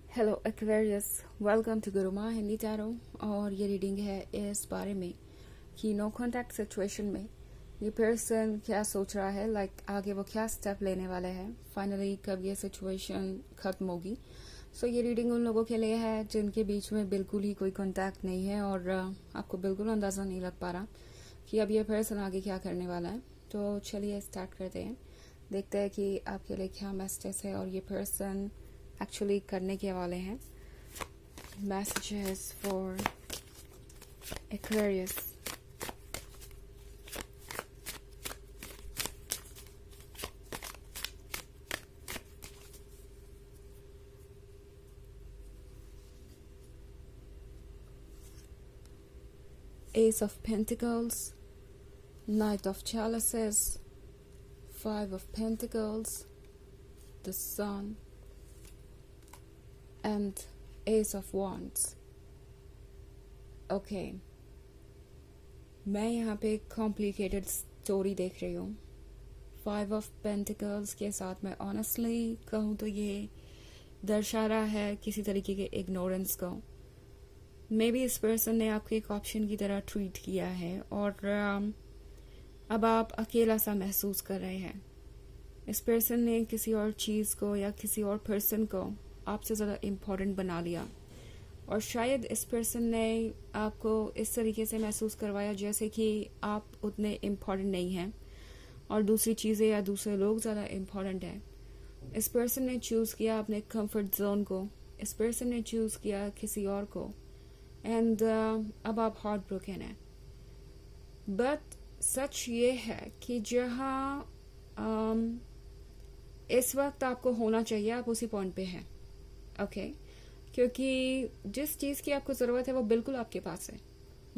Hello Aquarius, welcome to Guruma Hindi tarot. और ये reading है इस बारे में कि नो कॉन्टैक्ट सिचुएशन में ये पर्सन क्या सोच रहा है, आगे वो क्या स्टेप लेने वाले हैं, फाइनली कब ये सिचुएशन खत्म होगी। सो ये रीडिंग उन लोगों के लिए है जिनके बीच में बिल्कुल ही कोई कॉन्टैक्ट नहीं है और आपको बिल्कुल अंदाज़ा नहीं लग पा रहा कि अब ये पर्सन आगे क्या करने वाला है। तो चलिए स्टार्ट करते हैं, देखते हैं कि आपके लिए क्या मैसेजेस है और ये पर्सन एक्चुअली करने के वाले हैं। Messages for Aquarius. Ace of Pentacles, Knight of Chalices, Five of Pentacles, the Sun and Ace of Wands. Okay, मैं यहाँ पे कॉम्प्लिकेटेड स्टोरी देख रही हूँ। फाइव ऑफ पेंटिकल्स के साथ मैं ऑनेस्टली कहूँ तो ये दर्शा रहा है किसी तरीके के इग्नोरेंस को। मे बी इस पर्सन ने आपको एक ऑप्शन की तरह ट्रीट किया है और अब आप अकेला सा महसूस कर रहे हैं। इस पर्सन ने किसी और चीज़ को या किसी और पर्सन को आपसे ज़्यादा इम्पोर्टेंट बना लिया और शायद इस पर्सन ने आपको इस तरीके से महसूस करवाया जैसे कि आप उतने इम्पोर्टेंट नहीं हैं और दूसरी चीज़ें या दूसरे लोग ज़्यादा इम्पोर्टेंट हैं। इस पर्सन ने चूज़ किया अपने कंफर्ट जोन को, इस पर्सन ने चूज़ किया किसी और को एंड अब आप हार्ट ब्रोकन है। बट सच ये है कि जहाँ इस वक्त आपको होना चाहिए आप उसी पॉइंट पे हैं। ओके, क्योंकि जिस चीज़ की आपको ज़रूरत है वो बिल्कुल आपके पास है।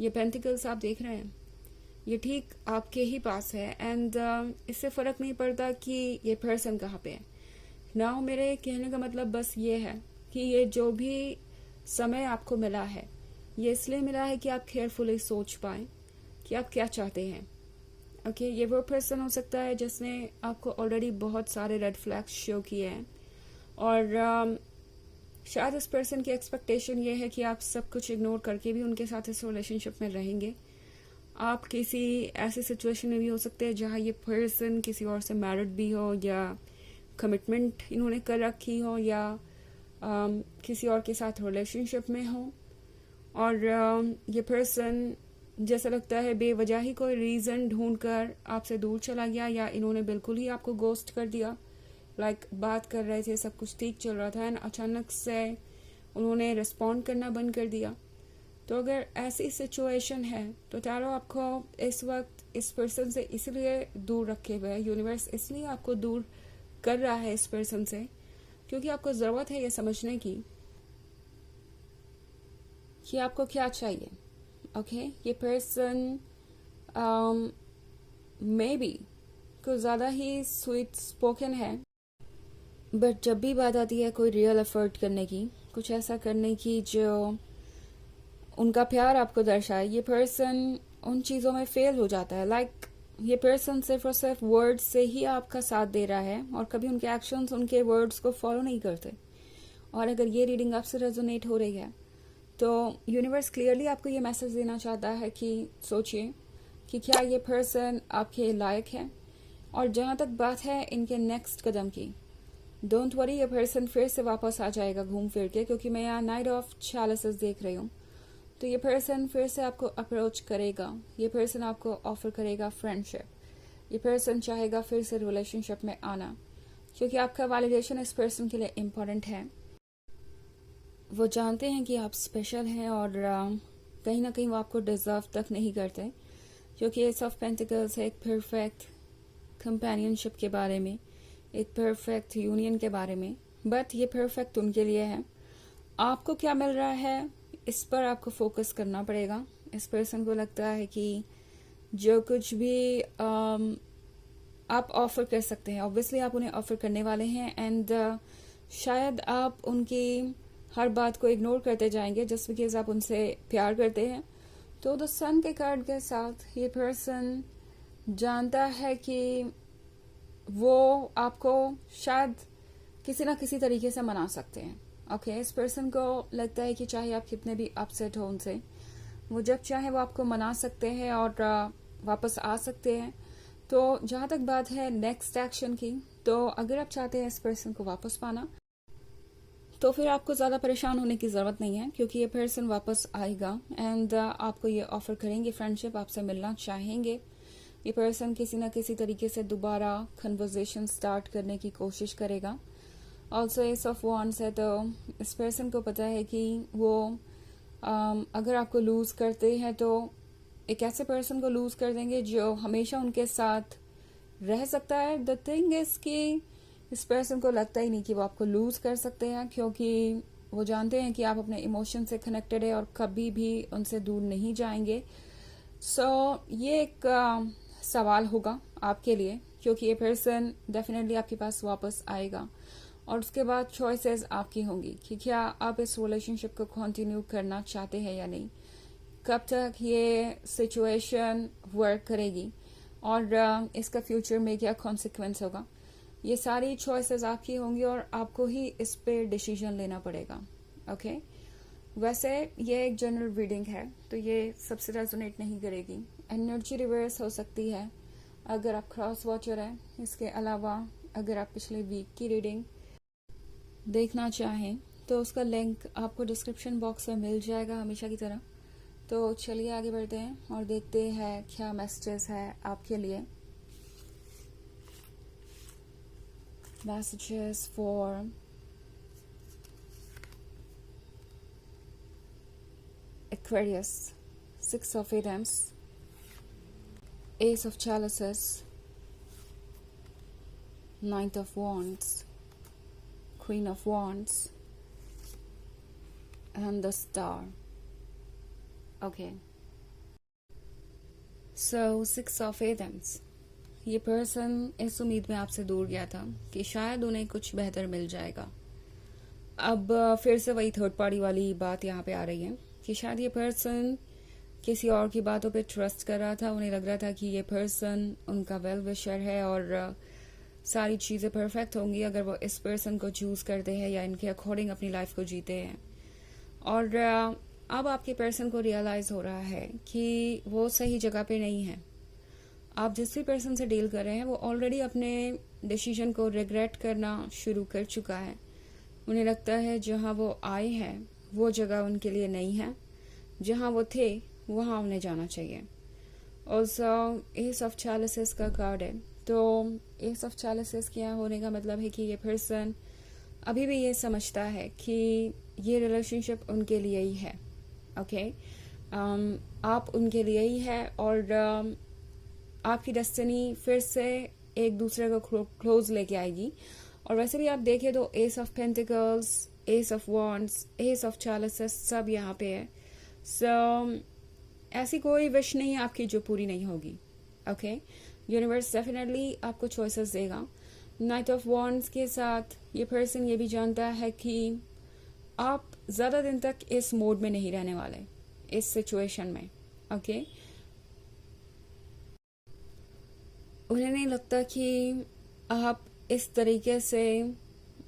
ये पेंटिकल्स आप देख रहे हैं, ये ठीक आपके ही पास है एंड इससे फ़र्क नहीं पड़ता कि ये पर्सन कहाँ पे है ना। मेरे कहने का मतलब बस ये है कि ये जो भी समय आपको मिला है ये इसलिए मिला है कि आप केयरफुली सोच पाएं कि आप क्या चाहते हैं। ओके, ये वो पर्सन हो सकता है जिसने आपको ऑलरेडी बहुत सारे रेड फ्लैग्स शो किए हैं और शायद इस पर्सन की एक्सपेक्टेशन ये है कि आप सब कुछ इग्नोर करके भी उनके साथ इस रिलेशनशिप में रहेंगे। आप किसी ऐसी सिचुएशन में भी हो सकते हैं जहाँ ये पर्सन किसी और से मैरिड भी हो या कमिटमेंट इन्होंने कर रखी हो या किसी और के साथ रिलेशनशिप में हो और ये पर्सन जैसा लगता है बेवजह ही कोई रीज़न ढूंढकर आपसे दूर चला गया या इन्होंने बिल्कुल ही आपको गोस्ट कर दिया। बात कर रहे थे, सब कुछ ठीक चल रहा था एंड अचानक से उन्होंने रिस्पॉन्ड करना बंद कर दिया। तो अगर ऐसी सिचुएशन है तो टैरो आपको इस वक्त इस पर्सन से इसलिए दूर रखे हुए है, यूनिवर्स इसलिए आपको दूर कर रहा है इस पर्सन से क्योंकि आपको ज़रूरत है ये समझने की कि आपको क्या चाहिए। ओके, ये पर्सन मे बी कुछ ज़्यादा ही स्वीट स्पोकन है बट जब भी बात आती है कोई रियल एफर्ट करने की, कुछ ऐसा करने की जो उनका प्यार आपको दर्शाए, ये पर्सन उन चीज़ों में फेल हो जाता है। ये पर्सन सिर्फ और सिर्फ वर्ड्स से ही आपका साथ दे रहा है और कभी उनके एक्शंस उनके वर्ड्स को फॉलो नहीं करते। और अगर ये रीडिंग आपसे रेजोनेट हो रही है तो यूनिवर्स क्लियरली आपको ये मैसेज देना चाहता है कि सोचिए कि क्या ये पर्सन आपके लायक है। और जहाँ तक बात है इनके नेक्स्ट कदम की, डोंट वरी, ये पर्सन फिर से वापस आ जाएगा घूम फिर के, क्योंकि मैं यहाँ नाइट ऑफ चैलिसेस देख रही हूँ। तो ये पर्सन फिर से आपको अप्रोच करेगा, ये पर्सन आपको ऑफर करेगा फ्रेंडशिप, ये पर्सन चाहेगा फिर से रिलेशनशिप में आना क्योंकि आपका वैलिडेशन इस पर्सन के लिए इम्पोर्टेंट है। वो जानते हैं कि आप स्पेशल हैं और कहीं ना कहीं वो आपको डिजर्व तक नहीं करते क्योंकि एस ऑफ पेंटिकल्स है एक परफेक्ट कंपेनियनशिप के बारे में, एक परफेक्ट यूनियन के बारे में। बट ये परफेक्ट उनके लिए है। आपको क्या मिल रहा है इस पर आपको फोकस करना पड़ेगा। इस पर्सन को लगता है कि जो कुछ भी आप ऑफर कर सकते हैं, ऑब्वियसली आप उन्हें ऑफर करने वाले हैं एंड शायद आप उनकी हर बात को इग्नोर करते जाएंगे जस्ट बिकॉज आप उनसे प्यार करते हैं। तो द सन के कार्ड के साथ ये पर्सन जानता है कि वो आपको शायद किसी ना किसी तरीके से मना सकते हैं। ओके, इस पर्सन को लगता है कि चाहे आप कितने भी अपसेट हो उनसे, वो जब चाहे वो आपको मना सकते हैं और वापस आ सकते हैं। तो जहाँ तक बात है नेक्स्ट एक्शन की, तो अगर आप चाहते हैं इस पर्सन को वापस पाना, तो फिर आपको ज़्यादा परेशान होने की ज़रूरत नहीं है, क्योंकि ये पर्सन वापस आएगा एंड आपको ये ऑफर करेंगे फ्रेंडशिप, आपसे मिलना चाहेंगे। ये पर्सन किसी ना किसी तरीके से दोबारा कन्वर्जेशन स्टार्ट करने की कोशिश करेगा। ऑल्सो एस ऑफ वॉन्ड्स है, तो इस पर्सन को पता है कि वो अगर आपको लूज़ करते हैं तो एक ऐसे पर्सन को लूज़ कर देंगे जो हमेशा उनके साथ रह सकता है। द थिंग इज कि इस पर्सन को लगता ही नहीं कि वो आपको लूज़ कर सकते हैं, क्योंकि वो जानते हैं कि आप अपने इमोशन से कनेक्टेड है और कभी भी उनसे दूर नहीं जाएंगे। सो ये एक सवाल होगा आपके लिए, क्योंकि ये पर्सन डेफिनेटली आपके पास वापस आएगा और उसके बाद चॉइसेस आपकी होंगी कि क्या आप इस रिलेशनशिप को कंटिन्यू करना चाहते हैं या नहीं, कब तक ये सिचुएशन वर्क करेगी और इसका फ्यूचर में क्या कॉन्सिक्वेंस होगा। ये सारी चॉइसेस आपकी होंगी और आपको ही इस पे डिसीजन लेना पड़ेगा। ओके, वैसे ये एक जनरल रीडिंग है, तो ये सबसे रेजोनेट नहीं करेगी। एनर्जी रिवर्स हो सकती है अगर आप क्रॉस वॉचर हैं। इसके अलावा अगर आप पिछले वीक की रीडिंग देखना चाहें तो उसका लिंक आपको डिस्क्रिप्शन बॉक्स में मिल जाएगा हमेशा की तरह। तो चलिए आगे बढ़ते हैं और देखते हैं क्या मैसेजेस है आपके लिए। Messages for Aquarius, Six of Wands, Ace of Chalices, Knight of Wands, Queen of Wands, and the Star. Okay. So, Six of Wands. ये पर्सन इस उम्मीद में आपसे दूर गया था कि शायद उन्हें कुछ बेहतर मिल जाएगा। अब फिर से वही थर्ड पार्टी वाली बात यहाँ पे आ रही है कि शायद ये पर्सन किसी और की बातों पे ट्रस्ट कर रहा था। उन्हें लग रहा था कि ये पर्सन उनका वेल विशर है और सारी चीज़ें परफेक्ट होंगी अगर वो इस पर्सन को चूज़ करते हैं या इनके अकॉर्डिंग अपनी लाइफ को जीते हैं। और अब आपके पर्सन को रियलाइज़ हो रहा है कि वो सही जगह पे नहीं है। आप जिस भी पर्सन से डील कर रहे हैं वो ऑलरेडी अपने डिसीजन को रिग्रेट करना शुरू कर चुका है। उन्हें लगता है जहां वो आए हैं वो जगह उनके लिए नहीं है, जहां वो थे वहां उन्हें जाना चाहिए। ऑल्सो एस ऑफ चैलिसेस का कार्ड है, तो एस ऑफ चैलिसेस के यहाँ होने का मतलब है कि ये पर्सन अभी भी ये समझता है कि ये रिलेशनशिप उनके लिए ही है। ओके, आप उनके लिए ही है और आपकी डेस्टिनी फिर से एक दूसरे को क्लोज लेके आएगी। और वैसे भी आप देखें तो ace of pentacles, ace of wands, ace of chalices सब यहाँ पे है। सो ऐसी कोई विश नहीं है आपकी जो पूरी नहीं होगी। ओके, यूनिवर्स डेफिनेटली आपको चॉइसेस देगा। नाइट ऑफ वॉन्ड्स के साथ ये पर्सन ये भी जानता है कि आप ज़्यादा दिन तक इस मोड में नहीं रहने वाले, इस सिचुएशन में। ओके, उन्हें नहीं लगता कि आप इस तरीके से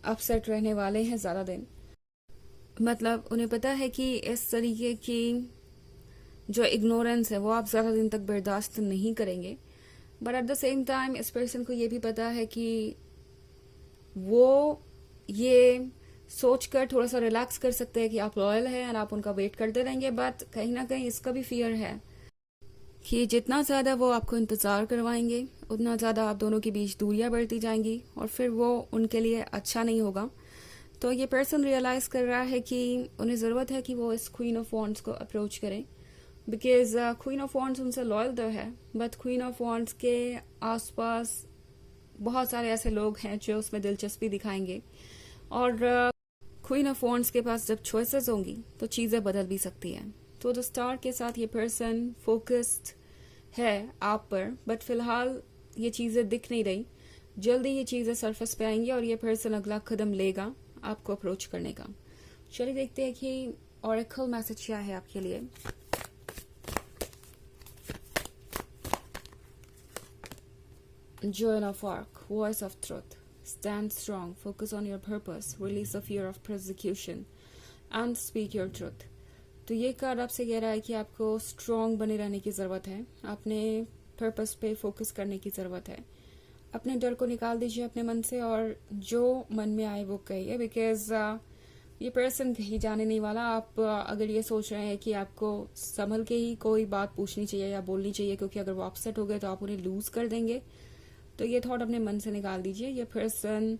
अपसेट रहने वाले हैं ज़्यादा दिन। मतलब उन्हें पता है कि इस तरीके की जो इग्नोरेंस है वो आप ज़्यादा दिन तक बर्दाश्त नहीं करेंगे। But at the same time इस पर्सन को ये भी पता है कि वो ये सोचकर थोड़ा सा रिलैक्स कर सकते हैं कि आप लॉयल हैं और आप उनका वेट करते रहेंगे। बट कहीं ना कहीं इसका भी फियर है कि जितना ज़्यादा वो आपको इंतज़ार करवाएंगे उतना ज़्यादा आप दोनों के बीच दूरियां बढ़ती जाएंगी और फिर वो उनके लिए अच्छा नहीं होगा। तो ये पर्सन रियलाइज़ कर रहा है कि उन्हें ज़रूरत है कि वो इस क्वीन ऑफ वॉन्ड्स को अप्रोच करें, बिकॉज क्वीन ऑफ वॉन्ड्स उनसे लॉयल तो है, बट क्वीन ऑफ वॉन्ड्स के आसपास बहुत सारे ऐसे लोग हैं जो उसमें दिलचस्पी दिखाएंगे। और क्वीन ऑफ वॉन्ड्स के पास जब चॉइसेस होंगी तो चीज़ें बदल भी सकती हैं। तो द स्टार के साथ ये पर्सन फोकस्ड है आप पर, बट फिलहाल ये चीज़ें दिख नहीं रही। जल्दी ये चीज़ें सरफेस पे आएंगी और ये पर्सन अगला कदम लेगा आपको अप्रोच करने का। चलिए देखते हैं कि ऑरेकल मैसेज क्या है आपके लिए। Zone of arc, voice of truth, Stand strong, focus on your purpose, release the fear of persecution, and speak your truth. तो ये कार्ड आपसे कह रहा है कि आपको स्ट्रांग बने रहने की ज़रूरत है, अपने पर्पस पे फोकस करने की ज़रूरत है. अपने डर को निकाल दीजिए अपने मन से और जो मन में आए वो कहिए, बिकॉज ये पर्सन कहीं जाने नहीं वाला. आप अगर ये सोच रहे हैं कि आपको संभल के ही कोई बात पूछनी चाहिए या बोलनी चाहिए क्योंकि अगर वो अपसेट हो गए तो आप उन्हें लूज कर देंगे, तो ये थॉट अपने मन से निकाल दीजिए. ये पर्सन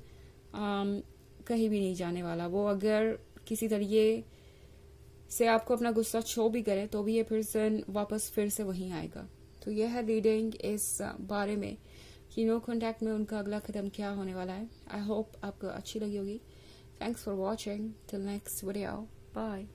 कहीं भी नहीं जाने वाला. वो अगर किसी तरीके से आपको अपना गुस्सा शो भी करे तो भी ये पर्सन वापस फिर से वहीं आएगा. तो यह है रीडिंग इस बारे में कि नो कॉन्टैक्ट में उनका अगला कदम क्या होने वाला है. आई होप आपको अच्छी लगी होगी. Thanks for watching. Till next video. Bye.